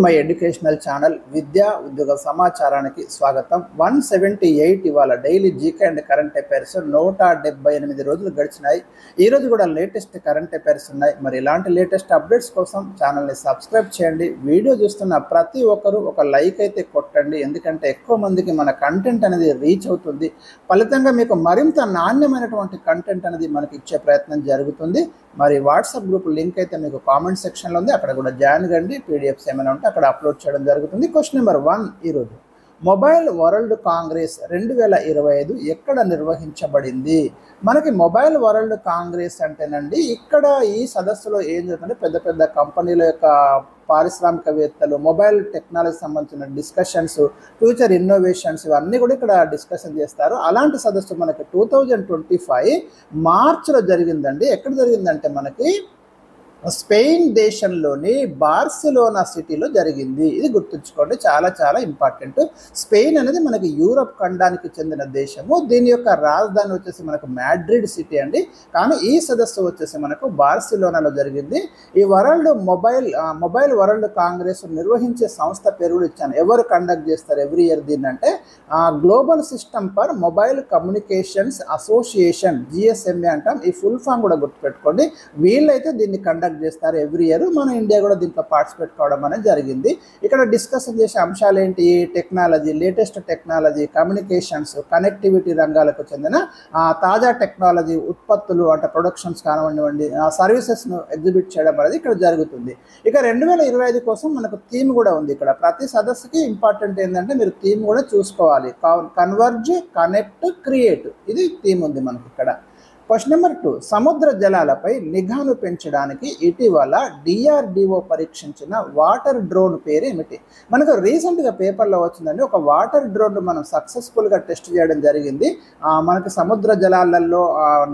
My educational channel విద్యా ఉద్యోగ సమాచారానికి స్వాగతం. 178 ఇవాళ daily GK and current affairs 178 రోజులు గడిచినాయి. ఈరోజు కూడా లేటెస్ట్ కరెంట్ అఫైర్స్ ఉన్నాయి. మరి ఇలాంటి లేటెస్ట్ అప్డేట్స్ కోసం ఛానల్ని సబ్స్క్రైబ్ చేయండి. వీడియో చూస్తున్న ప్రతి ఒక్కరూ ఒక లైక్ అయితే కొట్టండి, ఎందుకంటే ఎక్కువ మందికి మన కంటెంట్ అనేది రీచ్ అవుతుంది. ఫలితంగా మీకు మరింత నాణ్యమైనటువంటి కంటెంట్ అనేది మనకి ఇచ్చే ప్రయత్నం జరుగుతుంది. మరి వాట్సాప్ గ్రూప్ లింక్ అయితే మీకు కామెంట్ సెక్షన్లో ఉంది, అక్కడ కూడా జాయిన్ కండి. పీడిఎఫ్స్ ఏమైనా ఉంటే అక్కడ అప్లోడ్ చేయడం జరుగుతుంది. క్వశ్చన్ నెంబర్ 1 ఈరోజు, మొబైల్ వరల్డ్ కాంగ్రెస్ 2025 ఎక్కడ నిర్వహించబడింది? మనకి మొబైల్ వరల్డ్ కాంగ్రెస్ అంటేనండి, ఇక్కడ ఈ సదస్సులో ఏం జరుగుతుందంటే పెద్ద పెద్ద కంపెనీల యొక్క పారిశ్రామికవేత్తలు, మొబైల్ టెక్నాలజీ సంబంధించిన డిస్కషన్స్, ఫ్యూచర్ ఇన్నోవేషన్స్ ఇవన్నీ కూడా ఇక్కడ డిస్కషన్ చేస్తారు. అలాంటి సదస్సు మనకి 2025 మార్చిలో జరిగిందండి. ఎక్కడ జరిగిందంటే మనకి స్పెయిన్ దేశంలోని బార్సిలోనా సిటీలో జరిగింది. ఇది గుర్తుంచుకోండి, చాలా చాలా ఇంపార్టెంట్. స్పెయిన్ అనేది మనకి యూరప్ ఖండానికి చెందిన దేశము. దీని యొక్క రాజధాని వచ్చేసి మనకు మాడ్రిడ్ సిటీ అండి. కానీ ఈ సదస్సు వచ్చేసి మనకు బార్సిలోనాలో జరిగింది. ఈ మొబైల్ వరల్డ్ కాంగ్రెస్ నిర్వహించే సంస్థ పేరు కూడా ఇచ్చాను. ఎవరు కండక్ట్ చేస్తారు ఎవ్రీ ఇయర్ దీన్ని అంటే global system for mobile communications association, GSMA అంటాం. ఈ ఫుల్ ఫామ్ కూడా గుర్తుపెట్టుకోండి. వీళ్ళైతే దీన్ని కండక్ట్ చేస్తారు ఎవ్రీ ఇయర్. మన ఇండియా కూడా దీంట్లో పార్టిసిపేట్ కావడం అనేది జరిగింది. ఇక్కడ డిస్కషన్ చేసే అంశాలు ఏంటి? Technology, latest technology, communications, connectivity రంగాలకు చెందిన తాజా టెక్నాలజీ ఉత్పత్తులు అంటే ప్రొడక్షన్స్ కానివ్వండి, సర్వీసెస్ను ఎగ్జిబిట్ చేయడం అనేది ఇక్కడ జరుగుతుంది. ఇక 2025 కోసం మనకు థీమ్ కూడా ఉంది. ఇక్కడ ప్రతి సదస్సుకి ఇంపార్టెంట్ ఏంటంటే మీరు థీమ్ కూడా చూసుకోవాలి. కన్వర్జ్, కనెక్ట్, క్రియేట్, ఇది థీమ్ ఉంది మనకి ఇక్కడ. క్వశ్చన్ నెంబర్ 2, సముద్ర జలాలపై నిఘాను పెంచడానికి ఇటీవల DRDO పరీక్షించిన వాటర్ డ్రోన్ పేరు ఏమిటి? మనకు రీసెంట్గా పేపర్లో వచ్చిందండి, ఒక వాటర్ డ్రోన్ మనం సక్సెస్ఫుల్గా టెస్ట్ చేయడం జరిగింది. మనకి సముద్ర జలాలలో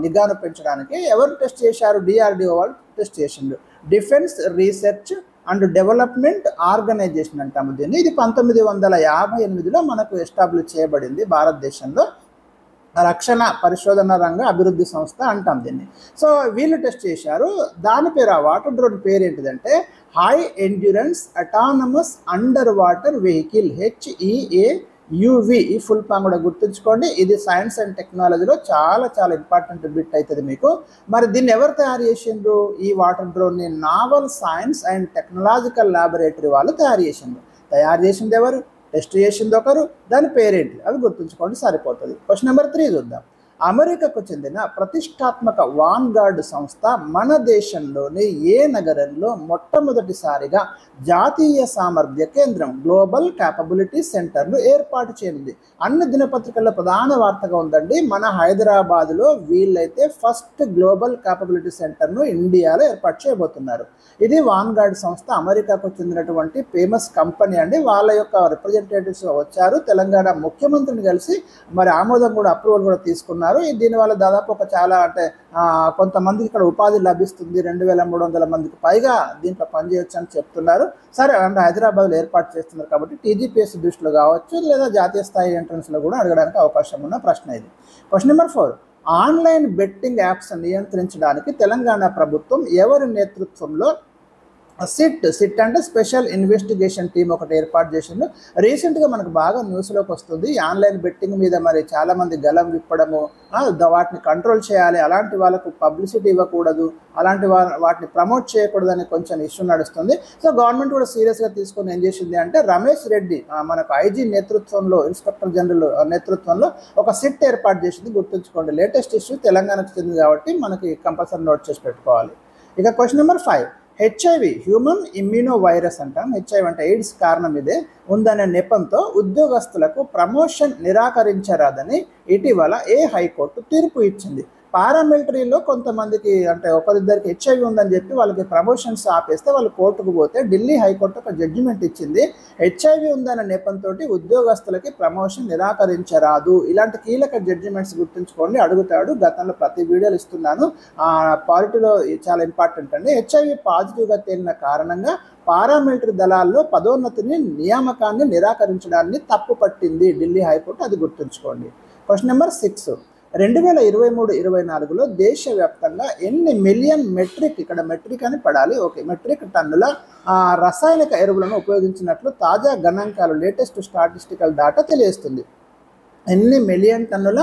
నిఘాను పెంచడానికి ఎవరు టెస్ట్ చేశారు? DRDO వాళ్ళు టెస్ట్ చేసిండు. Defence research and development organisation అంటాము దీన్ని. ఇది 1958లో మనకు ఎస్టాబ్లిష్ చేయబడింది భారతదేశంలో. రక్షణ పరిశోధన రంగ అభివృద్ధి సంస్థ అంటాం దీన్ని. సో వీళ్ళు టెస్ట్ చేశారు. దాని పేరు, ఆ వాటర్ డ్రోన్ పేరు ఏంటిదంటే high endurance autonomous under water vehicle, HEAUV. ఈ ఫుల్ ఫామ్ కూడా గుర్తుంచుకోండి. ఇది సైన్స్ అండ్ టెక్నాలజీలో చాలా చాలా ఇంపార్టెంట్ బిట్ అవుతుంది మీకు. మరి దీన్ని ఎవరు తయారు చేసిండ్రు? ఈ వాటర్ డ్రోన్ని naval science and technological laboratory వాళ్ళు తయారు చేసిండ్రు. తయారు చేసింది ఎవరు? టెస్ట్ చేసింది ఒకరు. దాని పేరేంటి అవి గుర్తుంచుకోండి, సరిపోతుంది. క్వశ్చన్ నెంబర్ 3 చూద్దాం. అమెరికాకు చెందిన ప్రతిష్టాత్మక వాన్గార్డ్ సంస్థ మన దేశంలోని ఏ నగరంలో మొట్టమొదటిసారిగా జాతీయ సామర్థ్య కేంద్రం, గ్లోబల్ క్యాపబిలిటీ సెంటర్ను ఏర్పాటు చేయనుంది? అన్ని దినపత్రికల్లో ప్రధాన వార్తగా ఉందండి. మన హైదరాబాద్లో వీళ్ళైతే ఫస్ట్ గ్లోబల్ క్యాపబిలిటీ సెంటర్ను ఇండియాలో ఏర్పాటు చేయబోతున్నారు. ఇది వాన్గార్డ్ సంస్థ, అమెరికాకు చెందినటువంటి ఫేమస్ కంపెనీ అండి. వాళ్ళ యొక్క రిప్రజెంటేటివ్స్ వచ్చారు, తెలంగాణ ముఖ్యమంత్రిని కలిసి మరి ఆమోదం కూడా, అప్రూవల్ కూడా తీసుకున్నారు. దీనివల్ల దాదాపు ఒక చాలా అంటే కొంతమందికి ఇక్కడ ఉపాధి లభిస్తుంది. 2300 మందికి పైగా దీంట్లో పనిచేయొచ్చు అని చెప్తున్నారు. సరే, అంటే హైదరాబాద్లో ఏర్పాటు చేస్తున్నారు కాబట్టి TGPS దృష్టిలో కావచ్చు, లేదా జాతీయ స్థాయి ఎంట్రన్స్లో కూడా అడగడానికి అవకాశం ఉన్న ప్రశ్న ఇది. Question number 4, online betting apps నియంత్రించడానికి తెలంగాణ ప్రభుత్వం ఎవరి నేతృత్వంలో సిట్ అంటే స్పెషల్ ఇన్వెస్టిగేషన్ టీం ఒకటి ఏర్పాటు చేసిండు. రీసెంట్గా మనకు బాగా న్యూస్లోకి వస్తుంది. ఆన్లైన్ బెట్టింగ్ మీద మరి చాలామంది గలం విప్పడము, వాటిని కంట్రోల్ చేయాలి, అలాంటి వాళ్ళకు పబ్లిసిటీ ఇవ్వకూడదు, అలాంటి వాటిని ప్రమోట్ చేయకూడదని కొంచెం ఇష్యూ నడుస్తుంది. సో గవర్నమెంట్ కూడా సీరియస్గా తీసుకొని ఏం చేసింది అంటే రమేష్ రెడ్డి మనకు IG నేతృత్వంలో, ఇన్స్పెక్టర్ జనరల్ నేతృత్వంలో ఒక సిట్ ఏర్పాటు చేసింది. గుర్తుంచుకోండి, లేటెస్ట్ ఇష్యూ తెలంగాణకు చెందింది కాబట్టి మనకి కంపల్సరీ నోట్ చేసి పెట్టుకోవాలి. ఇక question number 5, HIV human immuno virus అంటాం. HIV అంటే ఎయిడ్స్ కారణం ఇదే ఉందనే నెపంతో ఉద్యోగస్తులకు ప్రమోషన్ నిరాకరించరాదని ఇటీవల ఏ హైకోర్టు తీర్పు ఇచ్చింది? పారామిలిటరీలో కొంతమందికి అంటే ఒకరిద్దరికి HIV ఉందని చెప్పి వాళ్ళకి ప్రమోషన్స్ ఆపేస్తే వాళ్ళు కోర్టుకు పోతే ఢిల్లీ హైకోర్టు ఒక జడ్జిమెంట్ ఇచ్చింది. HIV ఉందన్న నెపంతో ఉద్యోగస్తులకి ప్రమోషన్ నిరాకరించరాదు. ఇలాంటి కీలక జడ్జిమెంట్స్ గుర్తుంచుకోండి, అడుగుతాడు. గతంలో ప్రతి వీడియోలు ఇస్తున్నాను. పాలిటీలో చాలా ఇంపార్టెంట్ అండి. HIV పాజిటివ్గా తేలిన కారణంగా పారామిలిటరీ దళాల్లో పదోన్నతిని, నియామకాన్ని నిరాకరించడాన్ని తప్పు పట్టింది ఢిల్లీ హైకోర్టు, అది గుర్తుంచుకోండి. క్వశ్చన్ నెంబర్ 6, 2023-24లో దేశవ్యాప్తంగా ఎన్ని మిలియన్ మెట్రిక్, ఇక్కడ మెట్రిక్ అని పడాలి, ఓకే, మెట్రిక్ టన్నుల రసాయనిక ఎరువులను ఉపయోగించినట్లు తాజా గణాంకాలు లేటెస్ట్ స్టాటిస్టికల్ డేటా తెలియజేస్తుంది. ఎన్ని మిలియన్ టన్నుల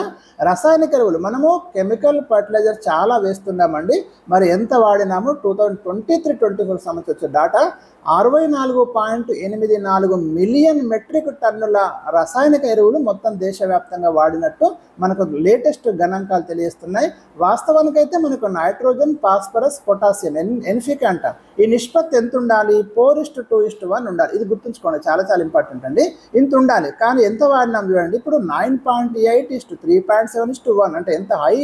రసాయనిక ఎరువులు, మనము కెమికల్ ఫర్టిలైజర్ చాలా వేస్తున్నామండి, మరి ఎంత వాడినాము? 2023-24 సంవత్సరం వచ్చే డాటా 64.84 మిలియన్ మెట్రిక్ టన్నుల రసాయనిక ఎరువులు మొత్తం దేశవ్యాప్తంగా వాడినట్టు మనకు లేటెస్ట్ గణాంకాలు తెలియజేస్తున్నాయి. వాస్తవానికైతే మనకు నైట్రోజన్, ఫాస్ఫరస్, పొటాషియం, ఎన్పికే అంట, ఈ నిష్పత్తి ఎంత ఉండాలి? 4:2:1 ఉండాలి. ఇది గుర్తుంచుకోండి, చాలా చాలా ఇంపార్టెంట్ అండి. ఇంత ఉండాలి, కానీ ఎంత వాడినాం చూడండి, ఇప్పుడు 9.8:3.7:1 అంటే ఎంత హై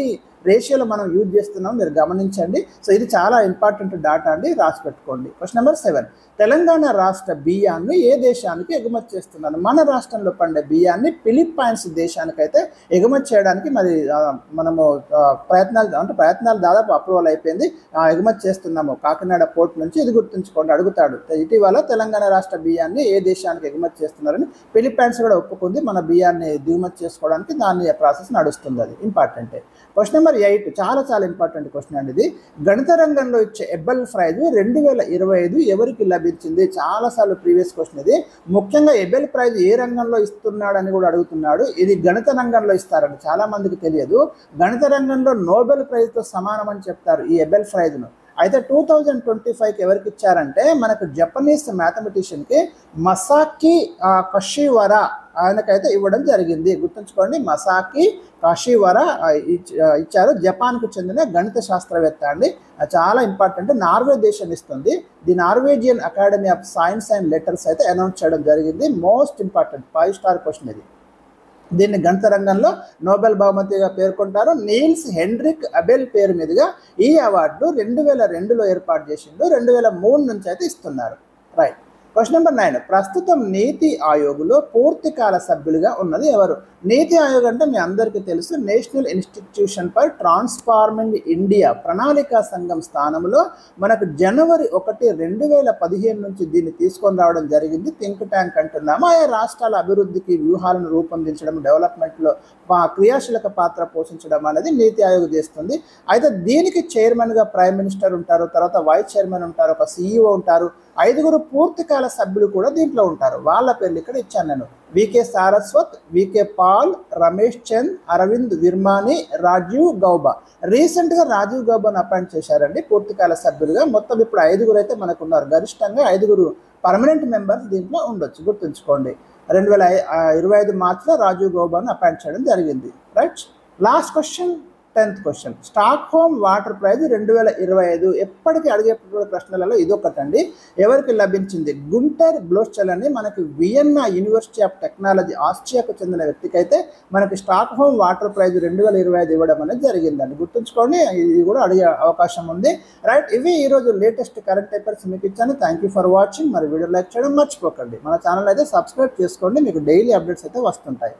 రేషియోలో మనం యూజ్ చేస్తున్నాం మీరు గమనించండి. సో ఇది చాలా ఇంపార్టెంట్ డాటా అండి, రాసి పెట్టుకోండి. క్వశ్చన్ నెంబర్ 7, తెలంగాణ రాష్ట్ర బియ్యాన్ని ఏ దేశానికి ఎగుమతి చేస్తున్నారు? మన రాష్ట్రంలో పండే బియ్యాన్ని ఫిలిప్పైన్స్ దేశానికైతే ఎగుమతి చేయడానికి మరి మనము ప్రయత్నాలు దాదాపు అప్రూవల్ అయిపోయింది, ఎగుమతి చేస్తున్నాము కాకినాడ పోర్ట్ నుంచి. ఇది గుర్తుంచుకోండి, అడుగుతాడు. ఇటీవల తెలంగాణ రాష్ట్ర బియ్యాన్ని ఏ దేశానికి ఎగుమతి చేస్తున్నారని ఫిలిప్పైన్స్ కూడా ఒప్పుకుంది మన బియ్యాన్ని దిగుమతి చేసుకోవడానికి, దాని ప్రాసెస్ నడుస్తుంది, అది ఇంపార్టెంటే. క్వశ్చన్ నెంబర్ 8 చాలా చాలా ఇంపార్టెంట్ క్వశ్చన్ అండి ఇది. గణిత రంగంలో ఇచ్చే ఎబెల్ ప్రైజ్ 2025 ఎవరికి లభించింది? చాలాసార్లు ప్రీవియస్ క్వశ్చన్ ఇది. ముఖ్యంగా ఎబెల్ ప్రైజ్ ఏ రంగంలో ఇస్తున్నాడని కూడా అడుగుతున్నాడు. ఇది గణిత రంగంలో ఇస్తారండి, చాలా మందికి తెలియదు. గణిత రంగంలో నోబెల్ ప్రైజ్తో సమానం అని చెప్తారు ఈ ఎబెల్ ప్రైజ్ను. అయితే 2025కి ఎవరికి ఇచ్చారంటే మనకు జపనీస్ మ్యాథమెటిషియన్కి మసాకి కషివరా ఆయనకైతే ఇవ్వడం జరిగింది. గుర్తుంచుకోండి, మసాకి కషివరా ఇచ్చారు. జపాన్కు చెందిన గణిత శాస్త్రవేత్త అండి, చాలా ఇంపార్టెంట్. నార్వే దేశం ఇస్తుంది. The Norwegian academy of science and letters అయితే అనౌన్స్ చేయడం జరిగింది. మోస్ట్ ఇంపార్టెంట్ 5 స్టార్ క్వశ్చన్ ఇది. దీన్ని గణిత రంగంలో నోబెల్ బహుమతిగా పేర్కొంటారు. నీల్స్ హెన్రిక్ అబెల్ పేరు మీదుగా ఈ అవార్డు 2002లో ఏర్పాటు చేసిండు, 2003 నుంచి అయితే ఇస్తున్నారు. రైట్. క్వశ్చన్ నెంబర్ 9, ప్రస్తుతం నీతి ఆయోగ్లో పూర్తికాల సభ్యులుగా ఉన్నది ఎవరు? నీతి ఆయోగ్ అంటే మీ అందరికీ తెలుసు, national institution for transforming India ప్రణాళికా సంఘం స్థానంలో మనకు జనవరి 1, 2015 నుంచి దీన్ని తీసుకొని రావడం జరిగింది. థింక్ ట్యాంక్ అంటున్నాము. ఆయా రాష్ట్రాల అభివృద్ధికి వ్యూహాలను రూపొందించడం, డెవలప్మెంట్లో క్రియాశీలక పాత్ర పోషించడం అనేది నీతి ఆయోగ్ చేస్తుంది. అయితే దీనికి చైర్మన్గా ప్రైమ్ మినిస్టర్ ఉంటారు, తర్వాత వైస్ చైర్మన్ ఉంటారు, ఒక CEO ఉంటారు, 5 పూర్తికాల సభ్యులు కూడా దీంట్లో ఉంటారు. వాళ్ళ పేర్లు ఇక్కడ ఇచ్చాను నేను. V K Saraswat, V K Paul, Ramesh Chand, Arvind Virmani, Rajiv Gauba. రీసెంట్గా రాజీవ్ గౌబాను అపాయింట్ చేశారండి పూర్తికాల సభ్యులుగా. మొత్తం ఇప్పుడు 5 అయితే మనకు ఉన్నారు. గరిష్టంగా 5 పర్మనెంట్ మెంబర్స్ దీంట్లో ఉండొచ్చు, గుర్తుంచుకోండి. 2025 మార్చిలో రాజీవ్ గౌబాను అపాయింట్ చేయడం జరిగింది. Right. Last question, 10th question, Stockholm water prize 2025 ఎప్పటికీ అడిగే ప్రశ్నలలో ఇదొకటండి. ఎవరికి లభించింది? గుంటర్ బ్లోస్చెల్ అని మనకి వియన్నా యూనివర్సిటీ ఆఫ్ టెక్నాలజీ ఆస్ట్రియాకు చెందిన వ్యక్తికి అయితే మనకి స్టాక్ హోమ్ వాటర్ ప్రైజ్ 2025 ఇవ్వడం అనేది జరిగిందండి. గుర్తుంచుకోండి, ఇది కూడా అడిగే అవకాశం ఉంది. రైట్. ఇవి ఈరోజు లేటెస్ట్ కరెంట్ అఫైర్స్ మీకు ఇచ్చాను. Thank you for watching. మరి వీడియో లైక్ చేయడం మర్చిపోకండి. మన ఛానల్ అయితే సబ్స్క్రైబ్ చేసుకోండి, మీకు డైలీ అప్డేట్స్ అయితే వస్తుంటాయి.